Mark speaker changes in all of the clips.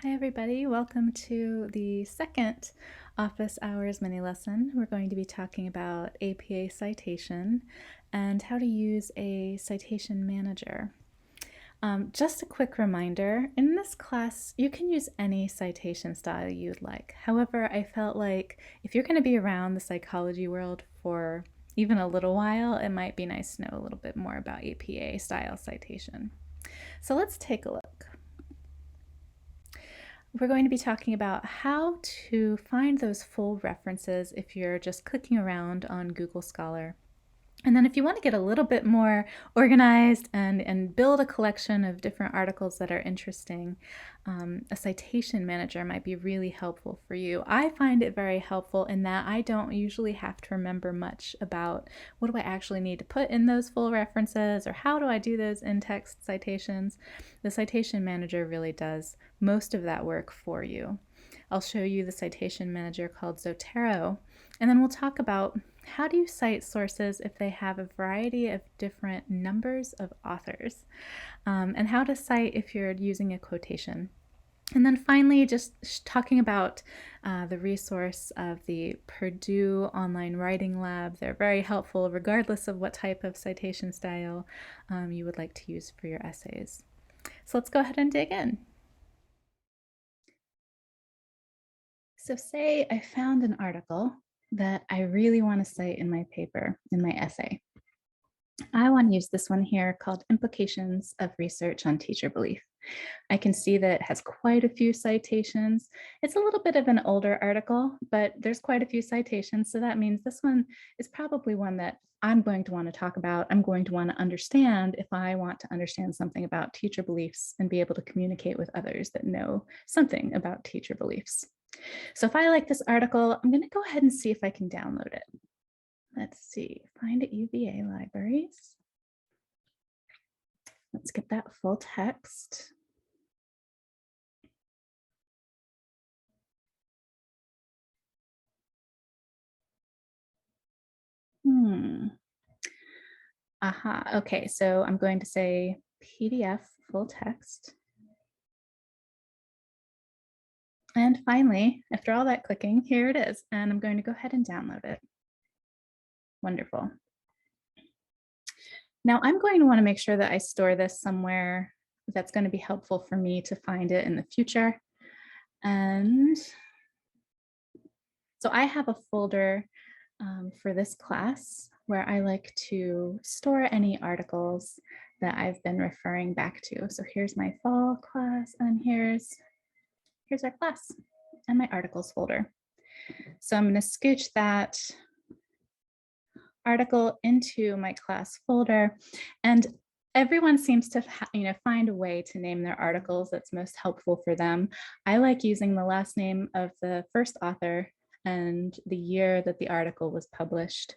Speaker 1: Hi everybody, welcome to the second office hours mini lesson. We're going to be talking about APA citation and how to use a citation manager. Just a quick reminder, in this class you can use any citation style you'd like. However, I felt like if you're going to be around the psychology world for even a little while, it might be nice to know a little bit more about APA style citation. So let's take a look. We're going to be talking about how to find those full references if you're just clicking around on Google Scholar. And then if you want to get a little bit more organized and build a collection of different articles that are interesting, a citation manager might be really helpful for you. I find it very helpful in that I don't usually have to remember much about what do I actually need to put in those full references or how do I do those in-text citations. The citation manager really does most of that work for you. I'll show you the citation manager called Zotero, and then we'll talk about how do you cite sources if they have a variety of different numbers of authors, and how to cite if you're using a quotation. And then finally, just talking about the resource of the Purdue Online Writing Lab. They're very helpful regardless of what type of citation style you would like to use for your essays. So let's go ahead and dig in. So say I found an article that I really want to cite in my paper, in my essay. I want to use this one here called Implications of Research on Teacher Belief. I can see that it has quite a few citations. It's a little bit of an older article, but there's quite a few citations. So that means this one is probably one that I'm going to want to talk about. I'm going to want to understand if I want to understand something about teacher beliefs and be able to communicate with others that know something about teacher beliefs. So if I like this article, I'm going to go ahead and see if I can download it. Let's see, find it UVA libraries. Let's get that full text. Aha, okay, so I'm going to say PDF full text. And finally, after all that clicking, here it is, and I'm going to go ahead and download it. Wonderful. Now I'm going to want to make sure that I store this somewhere that's going to be helpful for me to find it in the future. And so I have a folder for this class where I like to store any articles that I've been referring back to. So here's my fall class, and here's our class and my articles folder. So I'm going to scooch that article into my class folder, and everyone seems to find a way to name their articles that's most helpful for them. I like using the last name of the first author and the year that the article was published.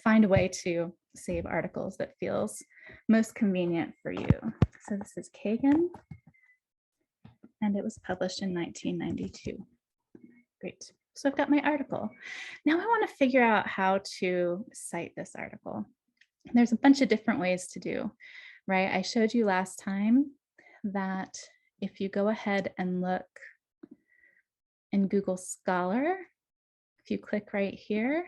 Speaker 1: Find a way to save articles that feels most convenient for you. So this is Kagan, and it was published in 1992. Great. So I've got my article. Now I want to figure out how to cite this article. There's a bunch of different ways to do, right? I showed you last time that if you go ahead and look in Google Scholar, if you click right here,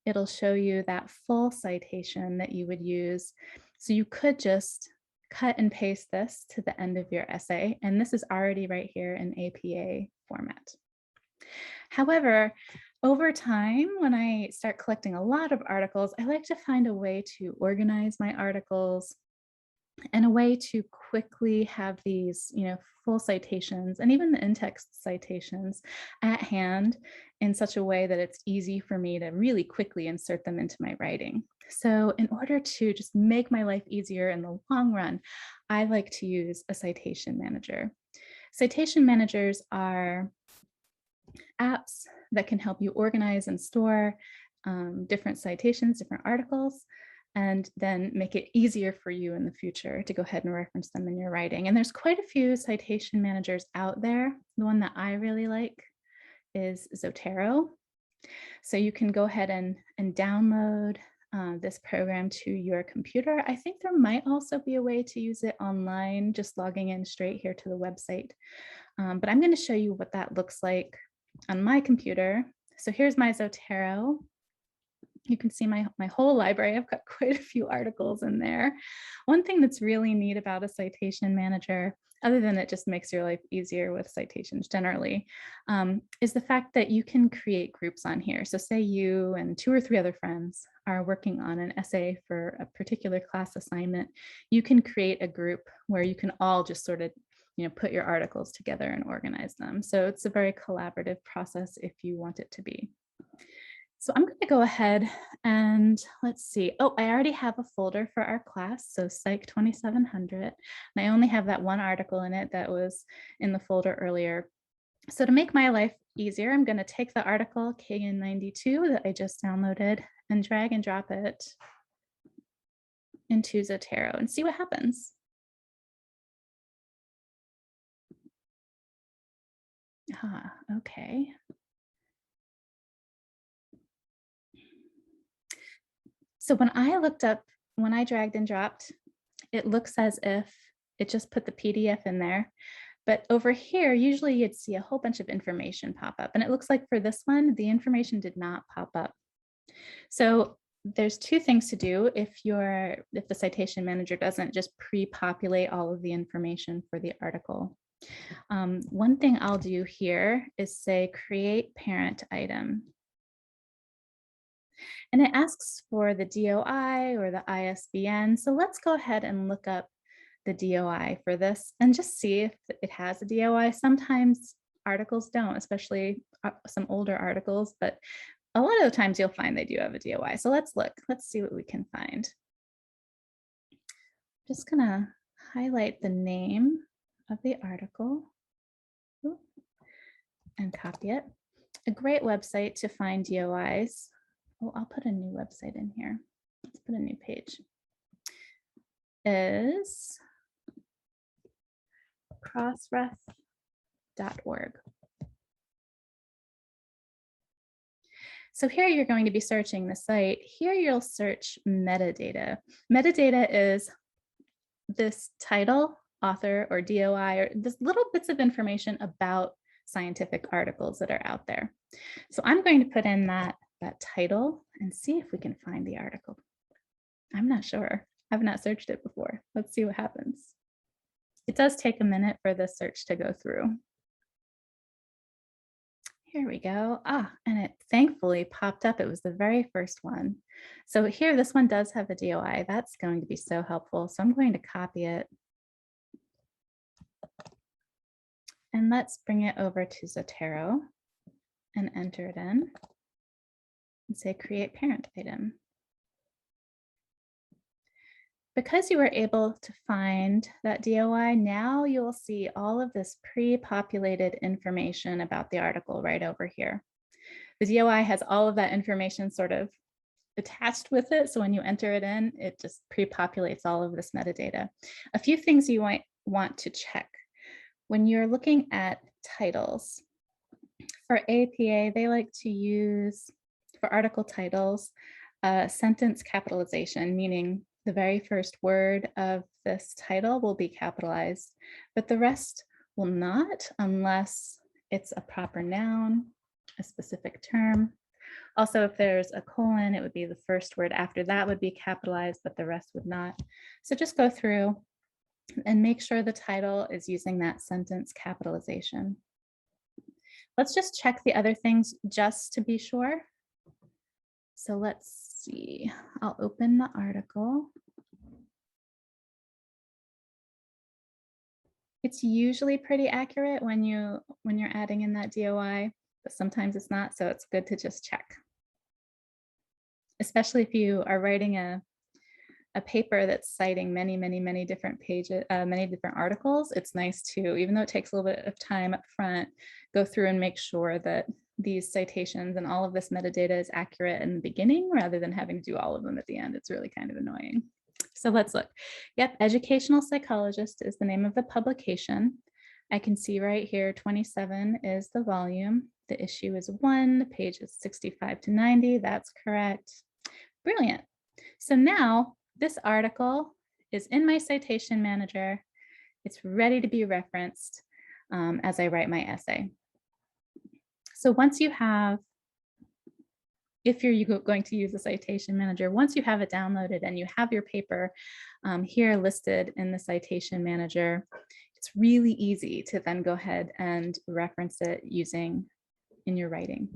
Speaker 1: it'll show you that full citation that you would use. So you could just cut and paste this to the end of your essay, and this is already right here in APA format. However, over time, when I start collecting a lot of articles, I like to find a way to organize my articles and a way to quickly have these, full citations and even the in-text citations at hand in such a way that it's easy for me to really quickly insert them into my writing. So in order to just make my life easier in the long run, I like to use a citation manager. Citation managers are apps that can help you organize and store different citations, different articles, and then make it easier for you in the future to go ahead and reference them in your writing. And there's quite a few citation managers out there. The one that I really like is Zotero. So you can go ahead and download this program to your computer. I think there might also be a way to use it online, just logging in straight here to the website. But I'm going to show you what that looks like on my computer. So here's my Zotero. You can see my whole library. I've got quite a few articles in there. One thing that's really neat about a citation manager, other than it just makes your life easier with citations generally, is the fact that you can create groups on here. So say you and 2 or 3 other friends are working on an essay for a particular class assignment. You can create a group where you can all just sort of put your articles together and organize them. So it's a very collaborative process if you want it to be. So I'm going to go ahead and let's see. Oh, I already have a folder for our class. So Psych 2700. And I only have that one article in it that was in the folder earlier. So to make my life easier, I'm going to take the article KN92 that I just downloaded and drag and drop it into Zotero and see what happens. Okay. So when I dragged and dropped, it looks as if it just put the PDF in there. But over here, usually you'd see a whole bunch of information pop up. And it looks like for this one, the information did not pop up. So there's 2 things to do if the citation manager doesn't just pre-populate all of the information for the article. One thing I'll do here is say create parent item. And it asks for the DOI or the ISBN. So let's go ahead and look up the DOI for this and just see if it has a DOI. Sometimes articles don't, especially some older articles, but a lot of the times you'll find they do have a DOI. So let's look, let's see what we can find. I'm just gonna highlight the name of the article and copy it. A great website to find DOIs. Oh, I'll put a new website in here. Let's put a new page. Is crossref.org. So here you're going to be searching the site. Here you'll search metadata. Metadata is this title, author, or DOI, or this little bits of information about scientific articles that are out there. So I'm going to put in that title and see if we can find the article. I'm not sure. I've not searched it before. Let's see what happens. It does take a minute for the search to go through. Here we go. And it thankfully popped up. It was the very first one. So here, this one does have a DOI. That's going to be so helpful. So I'm going to copy it. And let's bring it over to Zotero and enter it in and say create parent item. Because you were able to find that DOI, now you'll see all of this pre-populated information about the article right over here. The DOI has all of that information sort of attached with it. So when you enter it in, it just pre-populates all of this metadata. A few things you might want to check. When you're looking at titles, for APA, they like to use, for article titles, sentence capitalization, meaning the very first word of this title will be capitalized, but the rest will not unless it's a proper noun, a specific term. Also, if there's a colon, it would be the first word after that would be capitalized, but the rest would not. So just go through and make sure the title is using that sentence capitalization. Let's just check the other things just to be sure. So let's see, I'll open the article. It's usually pretty accurate when you're adding in that DOI, but sometimes it's not, so it's good to just check. Especially if you are writing a paper that's citing many different pages, many different articles, it's nice to, even though it takes a little bit of time up front, go through and make sure that these citations and all of this metadata is accurate in the beginning rather than having to do all of them at the end. It's really kind of annoying. So let's look. Yep, Educational Psychologist is the name of the publication. I can see right here, 27 is the volume. The issue is 1, the page is 65 to 90. That's correct. Brilliant. So now this article is in my citation manager. It's ready to be referenced as I write my essay. So once you have, if you're going to use the citation manager, once you have it downloaded and you have your paper here listed in the citation manager, it's really easy to then go ahead and reference it using in your writing.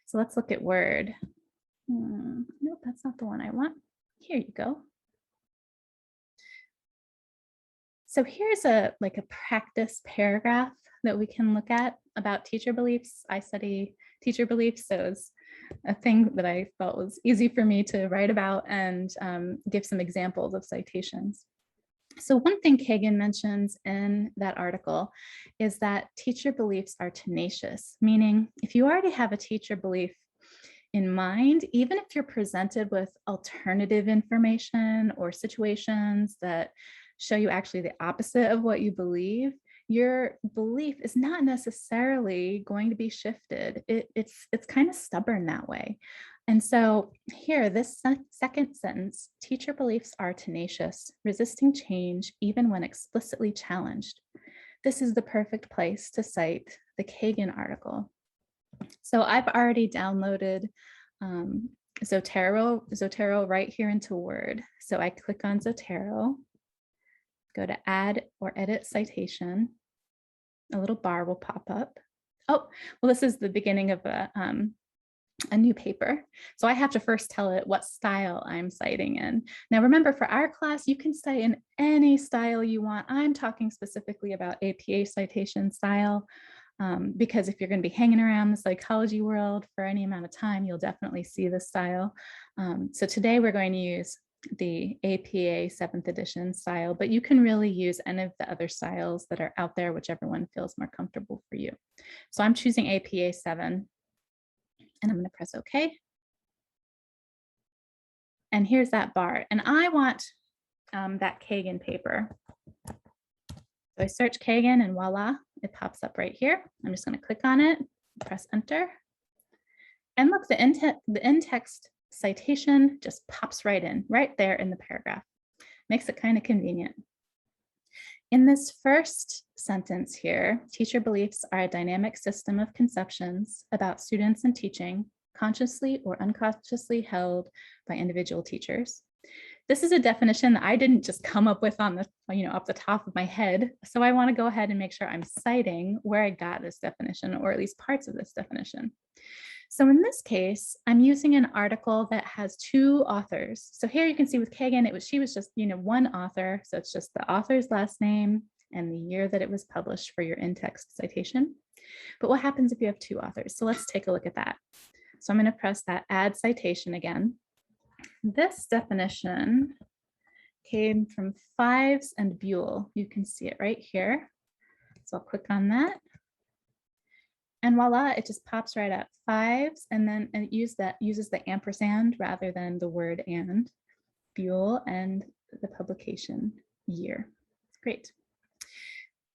Speaker 1: So let's look at Word. Nope, that's not the one I want. Here you go. So here's a practice paragraph that we can look at about teacher beliefs. I study teacher beliefs, so it's a thing that I felt was easy for me to write about and give some examples of citations. So one thing Kagan mentions in that article is that teacher beliefs are tenacious, meaning if you already have a teacher belief in mind, even if you're presented with alternative information or situations that show you actually the opposite of what you believe, your belief is not necessarily going to be shifted. It's kind of stubborn that way. And so here, this second sentence, teacher beliefs are tenacious, resisting change even when explicitly challenged. This is the perfect place to cite the Kagan article. So I've already downloaded Zotero right here into Word. So I click on Zotero, go to add or edit citation. A little bar will pop up. Oh, well, this is the beginning of a new paper. So I have to first tell it what style I'm citing in. Now, remember, for our class, you can cite in any style you want. I'm talking specifically about APA citation style, because if you're going to be hanging around the psychology world for any amount of time, you'll definitely see this style. So today we're going to use the APA 7th edition style, but you can really use any of the other styles that are out there, whichever one feels more comfortable for you. So I'm choosing APA 7. And I'm going to press OK. And here's that bar. And I want that Kagan paper. So I search Kagan and voila, it pops up right here. I'm just going to click on it, press enter. And look, the in-text citation just pops right in, right there in the paragraph. Makes it kind of convenient. In this first sentence here, teacher beliefs are a dynamic system of conceptions about students and teaching, consciously or unconsciously held by individual teachers. This is a definition that I didn't just come up with on the, off the top of my head. So I want to go ahead and make sure I'm citing where I got this definition, or at least parts of this definition. So in this case, I'm using an article that has two authors. So here you can see with Kagan, she was just, one author. So it's just the author's last name and the year that it was published for your in-text citation. But what happens if you have two authors? So let's take a look at that. So I'm going to press that add citation again. This definition came from Fives and Buell. You can see it right here. So I'll click on that. And voila, it just pops right up. Fives, and then it uses the ampersand rather than the word and. Buell and the publication year. Great.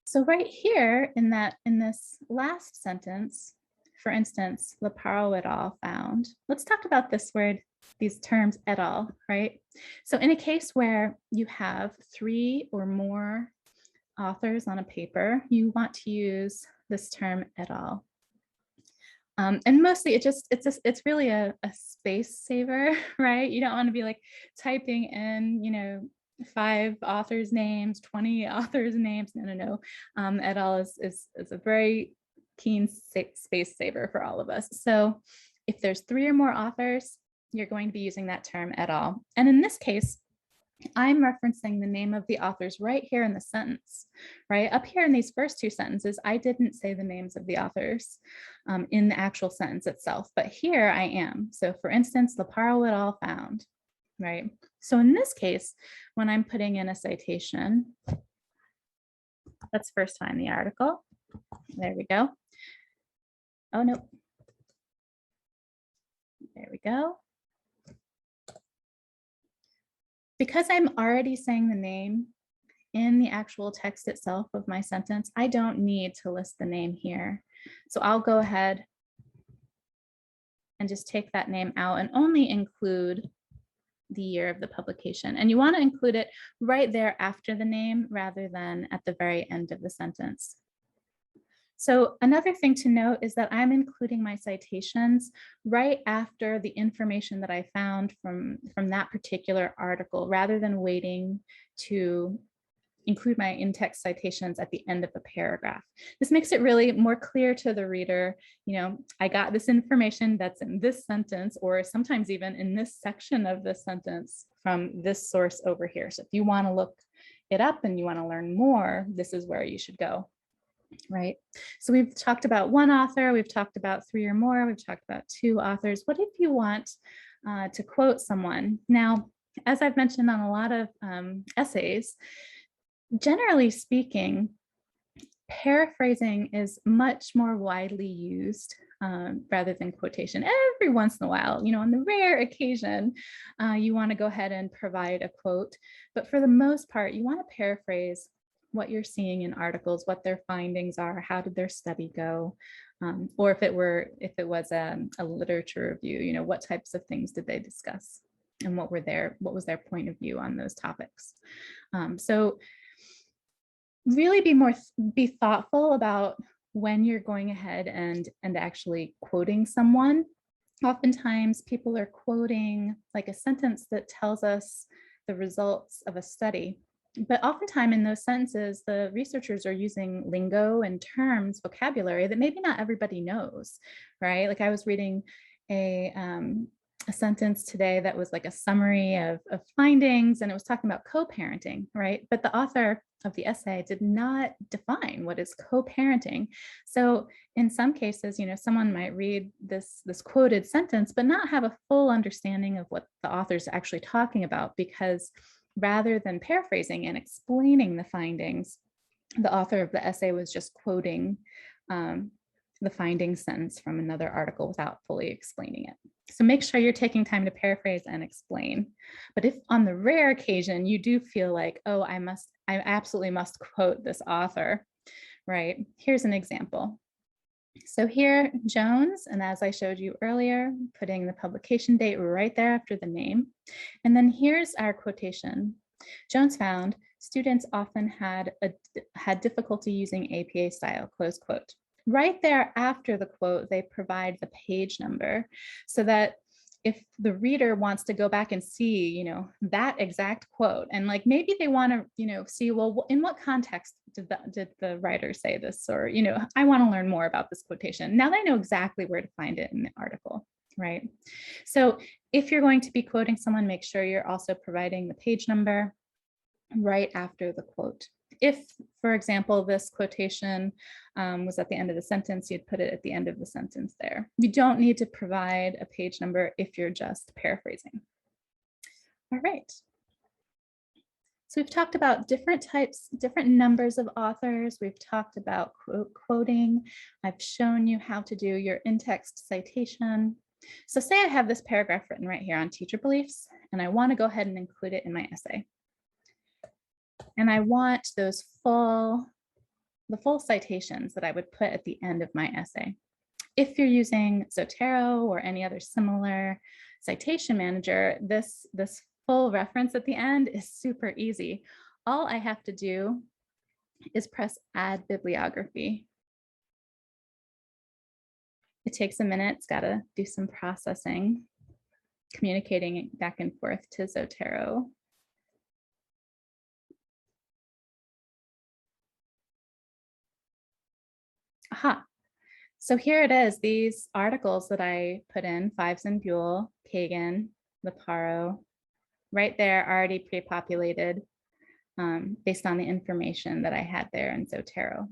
Speaker 1: So right here in this last sentence, for instance, Leparo et al. Found. Let's talk about this word, these terms et al., right? So in a case where you have 3 or more authors on a paper, you want to use this term et al. And mostly it's really a space saver, right? You don't want to be like typing in, 5 authors' names, 20 authors' names. No. Et al. is a very keen space saver for all of us. So if there's 3 or more authors, you're going to be using that term et al. And in this case, I'm referencing the name of the authors right here in the sentence, right? Up here in these first 2 sentences, I didn't say the names of the authors in the actual sentence itself, but here I am. So for instance, Leparo et al. Found, right? So in this case, when I'm putting in a citation, let's first find the article. There we go. Oh, no. There we go. Because I'm already saying the name in the actual text itself of my sentence, I don't need to list the name here. So I'll go ahead and just take that name out and only include the year of the publication. And you want to include it right there after the name rather than at the very end of the sentence. So another thing to note is that I'm including my citations right after the information that I found from that particular article, rather than waiting to include my in-text citations at the end of a paragraph. This makes it really more clear to the reader, I got this information that's in this sentence, or sometimes even in this section of this sentence from this source over here. So if you want to look it up and you want to learn more, this is where you should go. Right. So we've talked about one author, we've talked about 3 or more, we've talked about 2 authors. What if you want to quote someone? Now, as I've mentioned on a lot of essays, generally speaking, paraphrasing is much more widely used rather than quotation. Every once in a while, on the rare occasion, you want to go ahead and provide a quote. But for the most part, you want to paraphrase what you're seeing in articles, what their findings are, how did their study go, or if it was a literature review, what types of things did they discuss, and what was their point of view on those topics. So really be thoughtful about when you're going ahead and actually quoting someone. Oftentimes people are quoting like a sentence that tells us the results of a study. But oftentimes in those sentences, the researchers are using lingo and terms, vocabulary that maybe not everybody knows, right? Like I was reading a sentence today that was like a summary of findings, and it was talking about co-parenting, right? But the author of the essay did not define what is co-parenting. So in some cases, someone might read this quoted sentence, but not have a full understanding of what the author's actually talking about, because rather than paraphrasing and explaining the findings, the author of the essay was just quoting the findings sentence from another article without fully explaining it. So make sure you're taking time to paraphrase and explain. But if on the rare occasion you do feel like, oh, I absolutely must quote this author, right? Here's an example. So here, Jones, and as I showed you earlier, putting the publication date right there after the name. And then here's our quotation. Jones found students often had difficulty using APA style, close quote. Right there after the quote, they provide the page number so that if the reader wants to go back and see, that exact quote, and like maybe they want to, see, well, in what context did the writer say this, or, I want to learn more about this quotation. Now they know exactly where to find it in the article, right? So if you're going to be quoting someone, make sure you're also providing the page number right after the quote. If, for example, this quotation was at the end of the sentence, you'd put it at the end of the sentence there. You don't need to provide a page number if you're just paraphrasing. All right. So we've talked about different numbers of authors. We've talked about quoting. I've shown you how to do your in-text citation. So say I have this paragraph written right here on teacher beliefs, and I want to go ahead and include it in my essay. And I want the full citations that I would put at the end of my essay. If you're using Zotero or any other similar citation manager, this full reference at the end is super easy. All I have to do is press Add Bibliography. It takes a minute. It's got to do some processing, communicating back and forth to Zotero. Aha. So here it is, these articles that I put in, Fives and Buell, Kagan, Leparo, right there, already pre-populated based on the information that I had there in Zotero.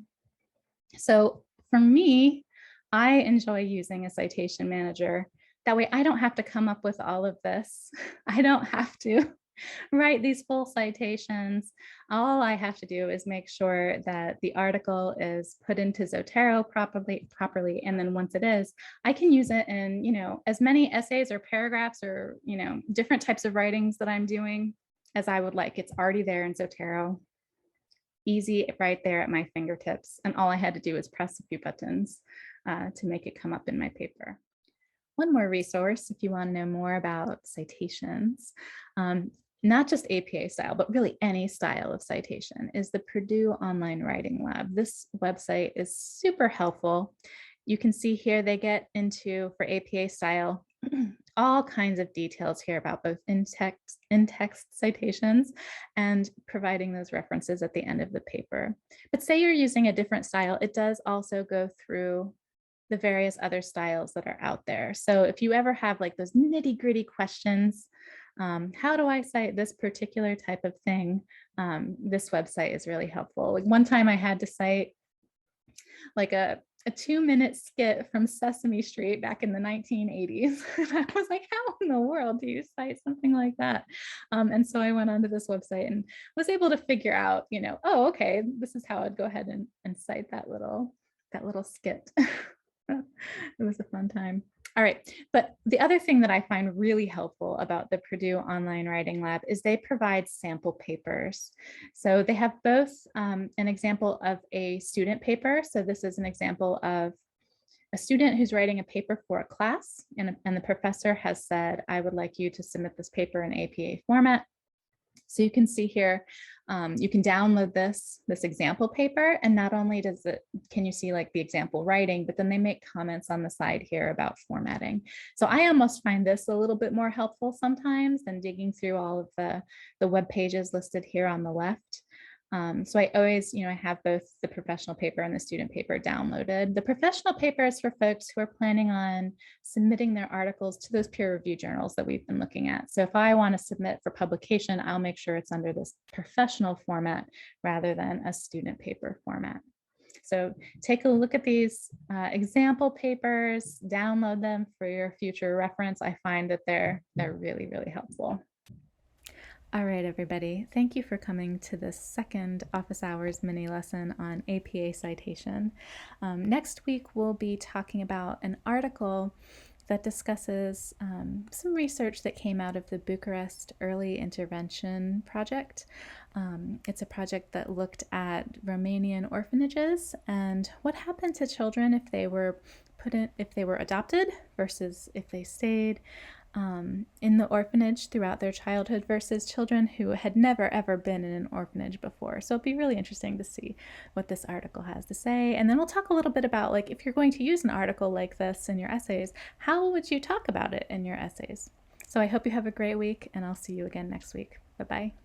Speaker 1: So for me, I enjoy using a citation manager. That way I don't have to come up with all of this. I don't have to write these full citations. All I have to do is make sure that the article is put into Zotero properly. And then once it is, I can use it in, as many essays or paragraphs or, different types of writings that I'm doing as I would like. It's already there in Zotero. Easy right there at my fingertips. And all I had to do was press a few buttons to make it come up in my paper. One more resource if you want to know more about citations, not just APA style, but really any style of citation, is the Purdue Online Writing Lab. This website is super helpful. You can see here they get into, for APA style, all kinds of details here about both in-text citations and providing those references at the end of the paper. But say you're using a different style, it does also go through the various other styles that are out there. So if you ever have like those nitty gritty questions, how do I cite this particular type of thing? This website is really helpful. Like one time I had to cite like a 2-minute skit from Sesame Street back in the 1980s. I was like, how in the world do you cite something like that? And so I went onto this website and was able to figure out, oh, okay, this is how I'd go ahead and cite that little skit. It was a fun time. All right, but the other thing that I find really helpful about the Purdue Online Writing Lab is they provide sample papers. So they have both an example of a student paper. So this is an example of a student who's writing a paper for a class, and the professor has said, I would like you to submit this paper in APA format. So you can see here, you can download this example paper, and not only can you see like the example writing, but then they make comments on the side here about formatting. So I almost find this a little bit more helpful sometimes than digging through all of the web pages listed here on the left. So I always, I have both the professional paper and the student paper downloaded. The professional paper is for folks who are planning on submitting their articles to those peer review journals that we've been looking at. So if I want to submit for publication, I'll make sure it's under this professional format rather than a student paper format. So take a look at these example papers, download them for your future reference. I find that they're really, really helpful. All right, everybody, thank you for coming to this second office hours mini lesson on APA citation. Next week, we'll be talking about an article that discusses some research that came out of the Bucharest Early Intervention Project. It's a project that looked at Romanian orphanages and what happened to children if they were adopted versus if they stayed in the orphanage throughout their childhood versus children who had never ever been in an orphanage before. So it'll be really interesting to see what this article has to say. And then we'll talk a little bit about, like, if you're going to use an article like this in your essays, how would you talk about it in your essays? So I hope you have a great week, and I'll see you again next week. Bye-bye.